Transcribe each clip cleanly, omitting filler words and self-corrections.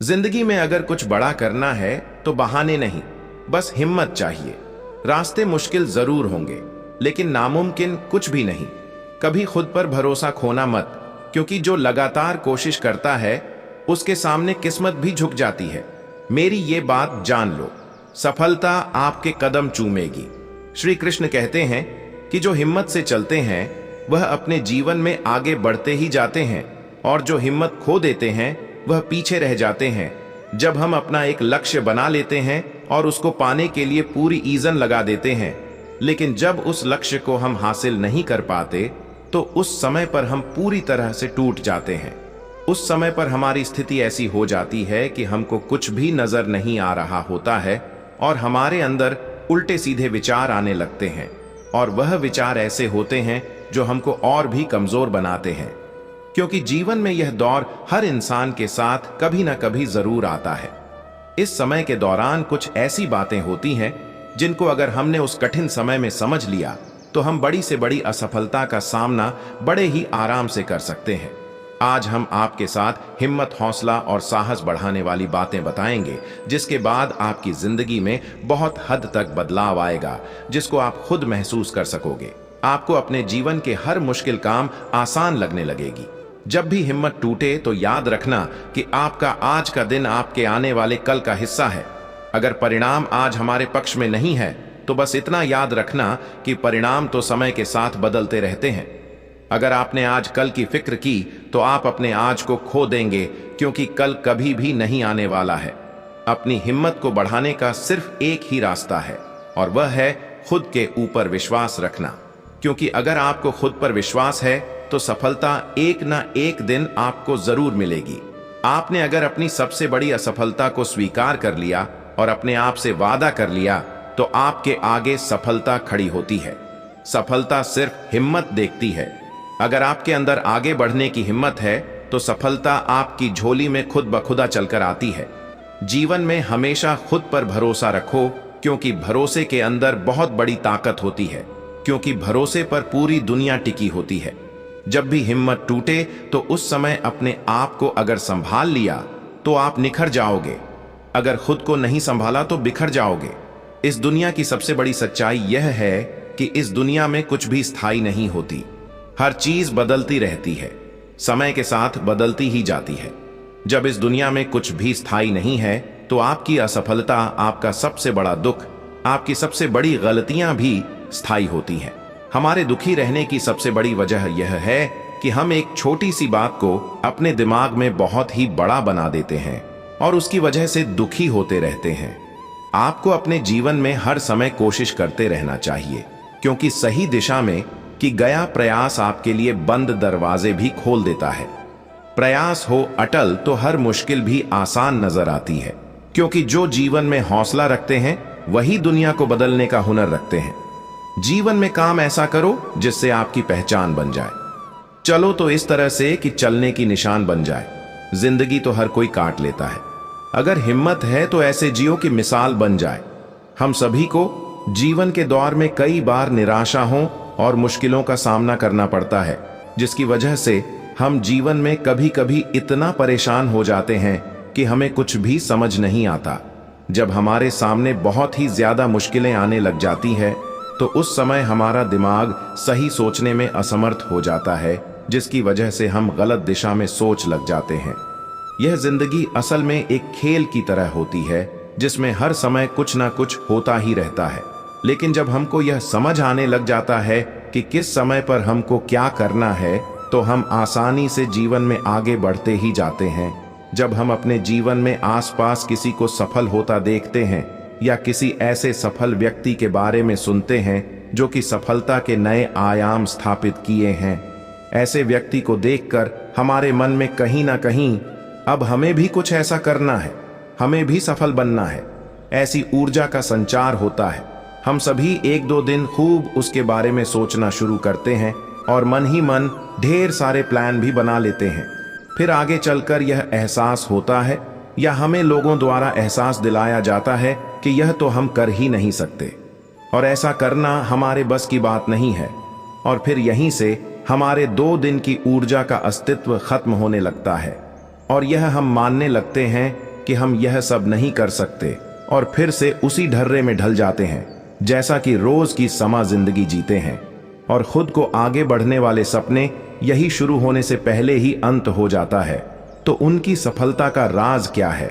जिंदगी में अगर कुछ बड़ा करना है तो बहाने नहीं, बस हिम्मत चाहिए। रास्ते मुश्किल जरूर होंगे, लेकिन नामुमकिन कुछ भी नहीं। कभी खुद पर भरोसा खोना मत, क्योंकि जो लगातार कोशिश करता है उसके सामने किस्मत भी झुक जाती है। मेरी ये बात जान लो, सफलता आपके कदम चूमेगी। श्री कृष्ण कहते हैं कि जो हिम्मत से चलते हैं वह अपने जीवन में आगे बढ़ते ही जाते हैं, और जो हिम्मत खो देते हैं वह पीछे रह जाते हैं। जब हम अपना एक लक्ष्य बना लेते हैं और उसको पाने के लिए पूरी ईजन लगा देते हैं, लेकिन जब उस लक्ष्य को हम हासिल नहीं कर पाते तो उस समय पर हम पूरी तरह से टूट जाते हैं। उस समय पर हमारी स्थिति ऐसी हो जाती है कि हमको कुछ भी नजर नहीं आ रहा होता है और हमारे अंदर उल्टे सीधे विचार आने लगते हैं, और वह विचार ऐसे होते हैं जो हमको और भी कमजोर बनाते हैं। क्योंकि जीवन में यह दौर हर इंसान के साथ कभी ना कभी जरूर आता है। इस समय के दौरान कुछ ऐसी बातें होती हैं जिनको अगर हमने उस कठिन समय में समझ लिया तो हम बड़ी से बड़ी असफलता का सामना बड़े ही आराम से कर सकते हैं। आज हम आपके साथ हिम्मत, हौसला और साहस बढ़ाने वाली बातें बताएंगे, जिसके बाद आपकी जिंदगी में बहुत हद तक बदलाव आएगा, जिसको आप खुद महसूस कर सकोगे। आपको अपने जीवन के हर मुश्किल काम आसान लगने लगेगी। जब भी हिम्मत टूटे तो याद रखना कि आपका आज का दिन आपके आने वाले कल का हिस्सा है। अगर परिणाम आज हमारे पक्ष में नहीं है तो बस इतना याद रखना कि परिणाम तो समय के साथ बदलते रहते हैं। अगर आपने आज कल की फिक्र की तो आप अपने आज को खो देंगे, क्योंकि कल कभी भी नहीं आने वाला है। अपनी हिम्मत को बढ़ाने का सिर्फ एक ही रास्ता है, और वह है खुद के ऊपर विश्वास रखना। क्योंकि अगर आपको खुद पर विश्वास है तो सफलता एक ना एक दिन आपको जरूर मिलेगी। आपने अगर अपनी सबसे बड़ी असफलता को स्वीकार कर लिया और अपने आप से वादा कर लिया तो आपके आगे सफलता खड़ी होती है। सफलता सिर्फ हिम्मत देखती है। अगर आपके अंदर आगे बढ़ने की हिम्मत है तो सफलता आपकी झोली में खुद ब खुदा चलकर आती है। जीवन में हमेशा खुद पर भरोसा रखो, क्योंकि भरोसे के अंदर बहुत बड़ी ताकत होती है, क्योंकि भरोसे पर पूरी दुनिया टिकी होती है। जब भी हिम्मत टूटे तो उस समय अपने आप को अगर संभाल लिया तो आप निखर जाओगे। अगर खुद को नहीं संभाला तो बिखर जाओगे। इस दुनिया की सबसे बड़ी सच्चाई यह है कि इस दुनिया में कुछ भी स्थायी नहीं होती। हर चीज बदलती रहती है, समय के साथ बदलती ही जाती है। जब इस दुनिया में कुछ भी स्थायी नहीं है तो आपकी असफलता, आपका सबसे बड़ा दुख, आपकी सबसे बड़ी गलतियां भी स्थायी होती हैं। हमारे दुखी रहने की सबसे बड़ी वजह यह है कि हम एक छोटी सी बात को अपने दिमाग में बहुत ही बड़ा बना देते हैं और उसकी वजह से दुखी होते रहते हैं। आपको अपने जीवन में हर समय कोशिश करते रहना चाहिए, क्योंकि सही दिशा में कि गया प्रयास आपके लिए बंद दरवाजे भी खोल देता है। प्रयास हो अटल तो हर मुश्किल भी आसान नजर आती है, क्योंकि जो जीवन में हौसला रखते हैं वही दुनिया को बदलने का हुनर रखते हैं। जीवन में काम ऐसा करो जिससे आपकी पहचान बन जाए। चलो तो इस तरह से कि चलने की निशान बन जाए। जिंदगी तो हर कोई काट लेता है, अगर हिम्मत है तो ऐसे जियो की मिसाल बन जाए। हम सभी को जीवन के दौर में कई बार निराशा हो और मुश्किलों का सामना करना पड़ता है, जिसकी वजह से हम जीवन में कभी कभी इतना परेशान हो जाते हैं कि हमें कुछ भी समझ नहीं आता। जब हमारे सामने बहुत ही ज्यादा मुश्किलें आने लग जाती है तो उस समय हमारा दिमाग सही सोचने में असमर्थ हो जाता है, जिसकी वजह से हम गलत दिशा में सोच लग जाते हैं। यह जिंदगी असल में एक खेल की तरह होती है, जिसमें हर समय कुछ ना कुछ होता ही रहता है। लेकिन जब हमको यह समझ आने लग जाता है कि किस समय पर हमको क्या करना है, तो हम आसानी से जीवन में आगे बढ़ते ही जाते हैं। जब हम अपने जीवन में आसपास किसी को सफल होता देखते हैं या किसी ऐसे सफल व्यक्ति के बारे में सुनते हैं जो कि सफलता के नए आयाम स्थापित किए हैं, ऐसे व्यक्ति को देखकर हमारे मन में कहीं ना कहीं अब हमें भी कुछ ऐसा करना है, हमें भी सफल बनना है, ऐसी ऊर्जा का संचार होता है। हम सभी एक दो दिन खूब उसके बारे में सोचना शुरू करते हैं और मन ही मन ढेर सारे प्लान भी बना लेते हैं। फिर आगे चलकर यह एहसास होता है या हमें लोगों द्वारा एहसास दिलाया जाता है कि यह तो हम कर ही नहीं सकते और ऐसा करना हमारे बस की बात नहीं है, और फिर यहीं से हमारे 2 दिन की ऊर्जा का अस्तित्व खत्म होने लगता है और यह हम मानने लगते हैं कि हम यह सब नहीं कर सकते और फिर से उसी ढर्रे में ढल जाते हैं जैसा कि रोज की समा जिंदगी जीते हैं, और खुद को आगे बढ़ने वाले सपने यही शुरू होने से पहले ही अंत हो जाता है। तो उनकी सफलता का राज क्या है?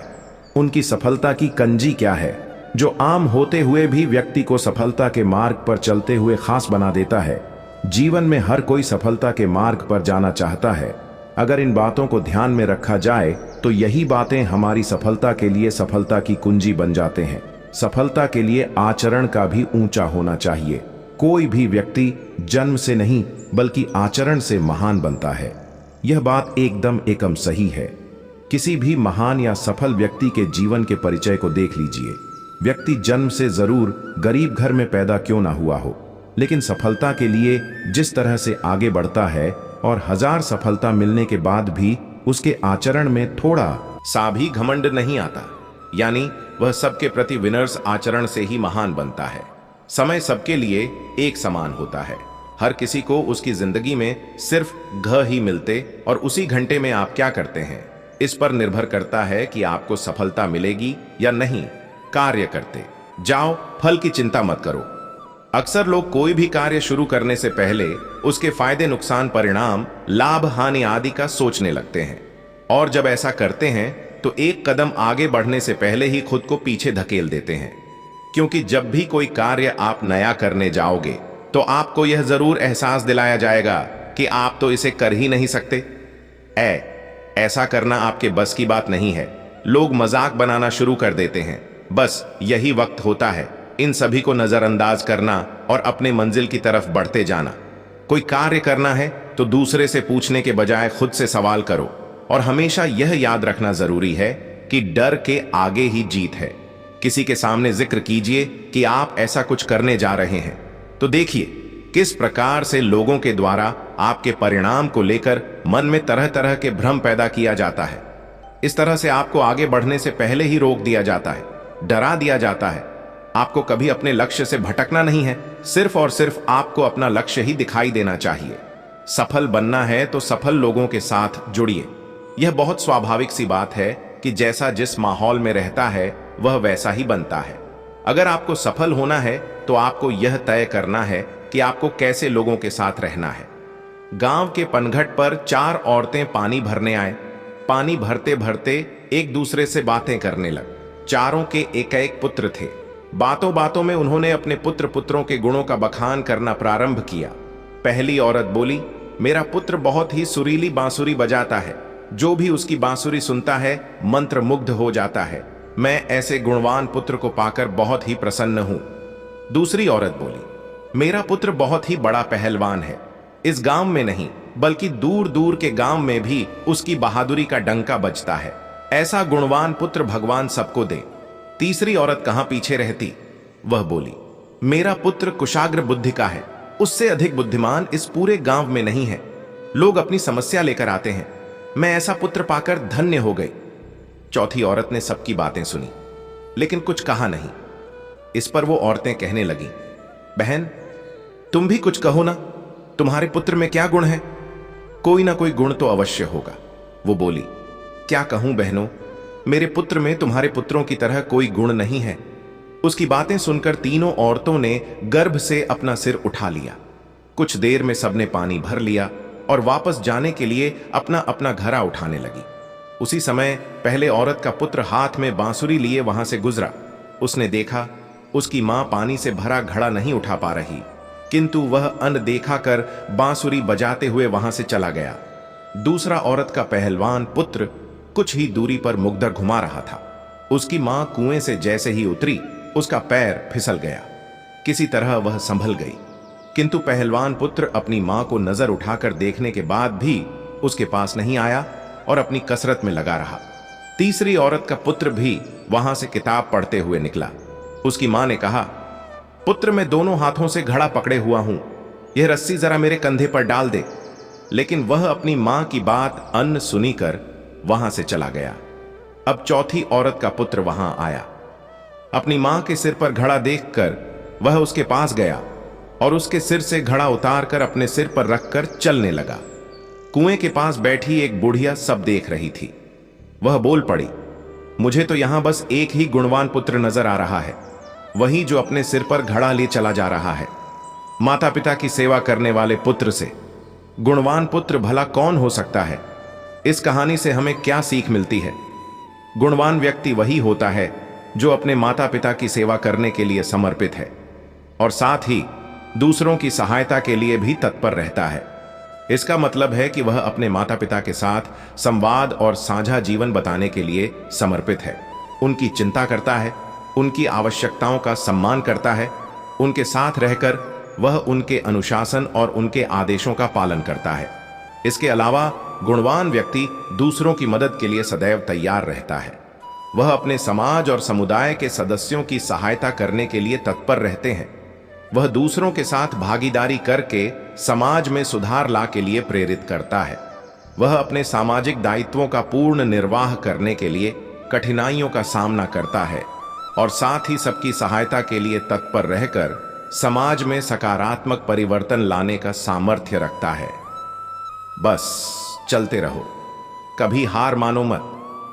उनकी सफलता की कंजी क्या है जो आम होते हुए भी व्यक्ति को सफलता के मार्ग पर चलते हुए खास बना देता है? जीवन में हर कोई सफलता के मार्ग पर जाना चाहता है। अगर इन बातों को ध्यान में रखा जाए तो यही बातें हमारी सफलता के लिए सफलता की कुंजी बन जाते हैं। सफलता के लिए आचरण का भी ऊंचा होना चाहिए। कोई भी व्यक्ति जन्म से नहीं बल्कि आचरण से महान बनता है। यह बात एकदम एकम सही है। किसी भी महान या सफल व्यक्ति के जीवन के परिचय को देख लीजिए। व्यक्ति जन्म से जरूर गरीब घर में पैदा क्यों ना हुआ हो, लेकिन सफलता के लिए जिस तरह से आगे बढ़ता है और हजार सफलता मिलने के बाद भी उसके आचरण में थोड़ा सा भी घमंड नहीं आता, यानी वह सबके प्रति विनम्र आचरण से ही महान बनता है। समय सबके लिए एक समान होता है। हर किसी को उसकी जिंदगी में सिर्फ घ ही मिलते और उसी घंटे में आप क्या करते हैं इस पर निर्भर करता है कि आपको सफलता मिलेगी या नहीं। कार्य करते जाओ, फल की चिंता मत करो। अक्सर लोग कोई भी कार्य शुरू करने से पहले उसके फायदे नुकसान, परिणाम, लाभ हानि आदि का सोचने लगते हैं, और जब ऐसा करते हैं तो एक कदम आगे बढ़ने से पहले ही खुद को पीछे धकेल देते हैं। क्योंकि जब भी कोई कार्य आप नया करने जाओगे तो आपको यह जरूर एहसास दिलाया जाएगा कि आप तो इसे कर ही नहीं सकते। ऐसा करना आपके बस की बात नहीं है। लोग मजाक बनाना शुरू कर देते हैं। बस यही वक्त होता है इन सभी को नजरअंदाज करना और अपने मंजिल की तरफ बढ़ते जाना। कोई कार्य करना है तो दूसरे से पूछने के बजाय खुद से सवाल करो, और हमेशा यह याद रखना जरूरी है कि डर के आगे ही जीत है। किसी के सामने जिक्र कीजिए कि आप ऐसा कुछ करने जा रहे हैं, तो देखिए किस प्रकार से लोगों के द्वारा आपके परिणाम को लेकर मन में तरह तरह के भ्रम पैदा किया जाता है। इस तरह से आपको आगे बढ़ने से पहले ही रोक दिया जाता है, डरा दिया जाता है। आपको कभी अपने लक्ष्य से भटकना नहीं है, सिर्फ और सिर्फ आपको अपना लक्ष्य ही दिखाई देना चाहिए। सफल बनना है तो सफल लोगों के साथ जुड़िए। यह बहुत स्वाभाविक सी बात है कि जैसा जिस माहौल में रहता है वह वैसा ही बनता है। अगर आपको सफल होना है तो आपको यह तय करना है कि आपको कैसे लोगों के साथ रहना है। गांव के पनघट पर 4 औरतें पानी भरने आए। पानी भरते भरते एक दूसरे से बातें करने लग। चारों के एक एक पुत्र थे। बातों बातों में उन्होंने अपने पुत्र पुत्रों के गुणों का बखान करना प्रारंभ किया। पहली औरत बोली, मेरा पुत्र बहुत ही सुरीली बांसुरी बजाता है। जो भी उसकी बांसुरी सुनता है मंत्र मुग्ध हो जाता है। मैं ऐसे गुणवान पुत्र को पाकर बहुत ही प्रसन्न हूं। दूसरी औरत बोली, मेरा पुत्र बहुत ही बड़ा पहलवान है। इस गांव में नहीं बल्कि दूर दूर के गांव में भी उसकी बहादुरी का डंका बजता है। ऐसा गुणवान पुत्र भगवान सबको दे। तीसरी औरत कहां पीछे रहती, वह बोली, मेरा पुत्र कुशाग्र बुद्धि का है। उससे अधिक बुद्धिमान इस पूरे गांव में नहीं है। लोग अपनी समस्या लेकर आते हैं। मैं ऐसा पुत्र पाकर धन्य हो गई। चौथी औरत ने सबकी बातें सुनी लेकिन कुछ कहा नहीं। इस पर वो औरतें कहने लगी, बहन तुम भी कुछ कहो ना, तुम्हारे पुत्र में क्या गुण है? कोई ना कोई गुण तो अवश्य होगा। वो बोली, क्या कहूं बहनों, मेरे पुत्र में तुम्हारे पुत्रों की तरह कोई गुण नहीं है। उसकी बातें सुनकर तीनों औरतों ने गर्भ से अपना सिर उठा लिया। कुछ देर में सबने पानी भर लिया और वापस जाने के लिए अपना अपना घड़ा उठाने लगी। उसी समय पहले औरत का पुत्र हाथ में बांसुरी लिए वहां से गुजरा। उसने देखा उसकी मां पानी से भरा घड़ा नहीं उठा पा रही, किंतु वह अनदेखा कर बांसुरी बजाते हुए वहां से चला गया। दूसरा औरत का पहलवान पुत्र कुछ ही दूरी पर मुग्धर घुमा रहा था। उसकी मां कुएं से जैसे ही उतरी उसका पैर फिसल गया। किसी तरह वह संभल गई, किंतु पहलवान पुत्र अपनी मां को नजर उठाकर देखने के बाद भी उसके पास नहीं आया और अपनी कसरत में लगा रहा। तीसरी औरत का पुत्र भी वहां से किताब पढ़ते हुए निकला। उसकी मां ने कहा, पुत्र मैं दोनों हाथों से घड़ा पकड़े हुआ हूं, यह रस्सी जरा मेरे कंधे पर डाल दे। लेकिन वह अपनी मां की बात अन सुनी कर वहां से चला गया। अब चौथी औरत का पुत्र वहां आया। अपनी मां के सिर पर घड़ा देखकर वह उसके पास गया और उसके सिर से घड़ा उतारकर अपने सिर पर रखकर चलने लगा। कुएं के पास बैठी एक बुढ़िया सब देख रही थी। वह बोल पड़ी, मुझे तो यहां बस एक ही गुणवान पुत्र नजर आ रहा है, वही जो अपने सिर पर घड़ा ले चला जा रहा है। माता पिता की सेवा करने वाले पुत्र से गुणवान पुत्र भला कौन हो सकता है? इस कहानी से हमें क्या सीख मिलती है? गुणवान व्यक्ति वही होता है जो अपने माता पिता की सेवा करने के लिए समर्पित है और साथ ही दूसरों की सहायता के लिए भी तत्पर रहता है। इसका मतलब है कि वह अपने माता पिता के साथ संवाद और साझा जीवन बताने के लिए समर्पित है, उनकी चिंता करता है, उनकी आवश्यकताओं का सम्मान करता है, उनके साथ रहकर वह उनके अनुशासन और उनके आदेशों का पालन करता है। इसके अलावा गुणवान व्यक्ति दूसरों की मदद के लिए सदैव तैयार रहता है। वह अपने समाज और समुदाय के सदस्यों की सहायता करने के लिए तत्पर रहते हैं। वह दूसरों के साथ भागीदारी करके समाज में सुधार ला के लिए प्रेरित करता है। वह अपने सामाजिक दायित्वों का पूर्ण निर्वाह करने के लिए कठिनाइयों का सामना करता है और साथ ही सबकी सहायता के लिए तत्पर रहकर समाज में सकारात्मक परिवर्तन लाने का सामर्थ्य रखता है। बस चलते रहो, कभी हार मानो मत,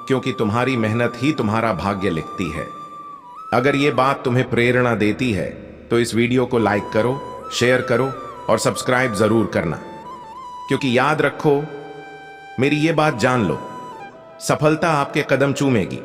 क्योंकि तुम्हारी मेहनत ही तुम्हारा भाग्य लिखती है। अगर ये बात तुम्हें प्रेरणा देती है तो इस वीडियो को लाइक करो, शेयर करो और सब्सक्राइब जरूर करना, क्योंकि याद रखो, मेरी ये बात जान लो, सफलता आपके कदम चूमेगी,